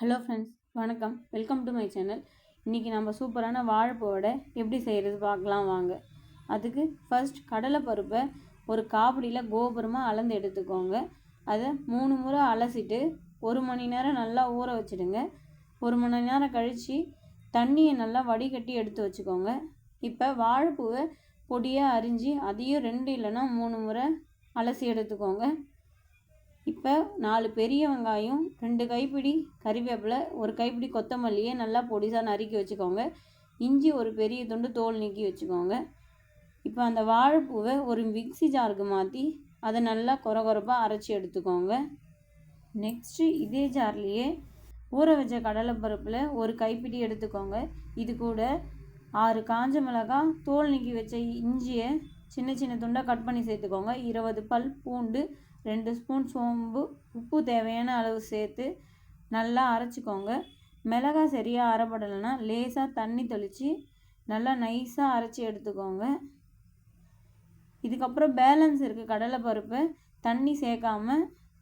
Hello friends, வணக்கம். Welcome to my channel. இன்றைக்கி நம்ம சூப்பரான வாழைப்பூ வடை எப்படி செய்கிறது பார்க்கலாம் வாங்க. அதுக்கு ஃபர்ஸ்ட் கடலைப்பருப்பை ஒரு காபடியில் கோபுரமாக அளந்து எடுத்துக்கோங்க. அதை 3 முறை அலசிட்டு 1 மணி நேரம் நல்லா ஊற வச்சுடுங்க. 1 மணி நேரம் கழித்து தண்ணியை நல்லா வடிகட்டி எடுத்து வச்சுக்கோங்க. இப்போ வாழைப்பூவை பொடியாக அரிஞ்சு அதையும் 2 இல்லைன்னா 3 முறை அலசி எடுத்துக்கோங்க. இப்போ 4 பெரிய வெங்காயம், 2 கைப்பிடி கறிவேப்பிலை, 1 கைப்பிடி கொத்தமல்லியை நல்லா பொடிசாக நறுக்கி வச்சுக்கோங்க. இஞ்சி ஒரு பெரிய துண்டு தோல் நீக்கி வச்சுக்கோங்க. இப்போ அந்த வாழைப்பூவை ஒரு மிக்ஸி ஜாருக்கு மாற்றி அதை நல்லா கொரகொரப்பாக அரைச்சி எடுத்துக்கோங்க. நெக்ஸ்ட்டு இதே ஜார்லேயே ஊற வச்ச கடலைப்பருப்பில் 1 கைப்பிடி எடுத்துக்கோங்க. இது கூட 6 காஞ்ச மிளகாய், தோல் நீக்கி வச்ச இஞ்சியை சின்ன சின்ன துண்டாக கட் பண்ணி சேர்த்துக்கோங்க. 20 பல் பூண்டு, 2 ஸ்பூன் சோம்பு, உப்பு தேவையான அளவு சேர்த்து நல்லா அரைச்சிக்கோங்க. மிளகாய் சரியாக அரைப்படலைன்னா லேசாக தண்ணி தெளித்து நல்லா நைஸாக அரைச்சி எடுத்துக்கோங்க. இதுக்கப்புறம் பேலன்ஸ் இருக்க கடலைப்பருப்பை தண்ணி சேர்க்காம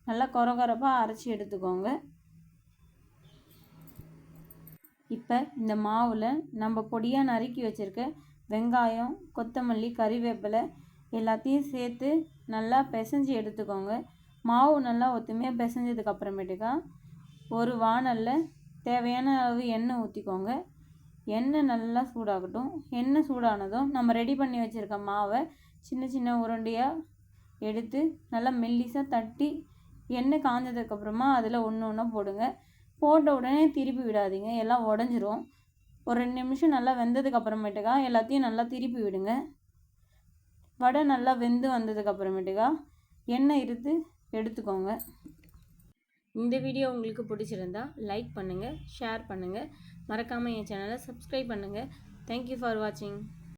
நல்லா கொரகொரப்பாக அரைச்சி எடுத்துக்கோங்க. இப்போ இந்த மாவில் நம்ம பொடியாக நறுக்கி வச்சுருக்க வெங்காயம், கொத்தமல்லி, கறிவேப்பிலை எல்லாத்தையும் சேர்த்து நல்லா பிசைஞ்சு எடுத்துக்கோங்க. மாவு நல்லா ஒத்துமையாக பிசைஞ்சதுக்கு அப்புறமேட்டுக்கா ஒரு வாணலில் தேவையான அளவு எண்ணெய் ஊற்றிக்கோங்க. எண்ணெய் நல்லா சூடாகட்டும். எண்ணெய் சூடானதும் நம்ம ரெடி பண்ணி வச்சுருக்க மாவை சின்ன சின்ன உருண்டையாக எடுத்து நல்லா மெல்லிசாக தட்டி எண்ணெய் காஞ்சதுக்கப்புறமா அதில் ஒன்று ஒன்றா போடுங்க. போட்ட உடனே திருப்பி விடாதீங்க, எல்லாம் உடஞ்சிரும். ஒரு 2 நிமிஷம் நல்லா வெந்ததுக்கு அப்புறமேட்டுக்கா எல்லாத்தையும் நல்லா திருப்பி விடுங்க. வடை நல்லா வெந்து வந்ததுக்கு அப்புறமேட்டுக்கா எண்ணெய் இருத்து எடுத்துக்கோங்க. இந்த வீடியோ உங்களுக்கு பிடிச்சிருந்தா லைக் பண்ணுங்கள், ஷேர் பண்ணுங்கள், மறக்காமல் என் சேனலை சப்ஸ்கிரைப் பண்ணுங்கள். தேங்க்யூ ஃபார் வாட்சிங்.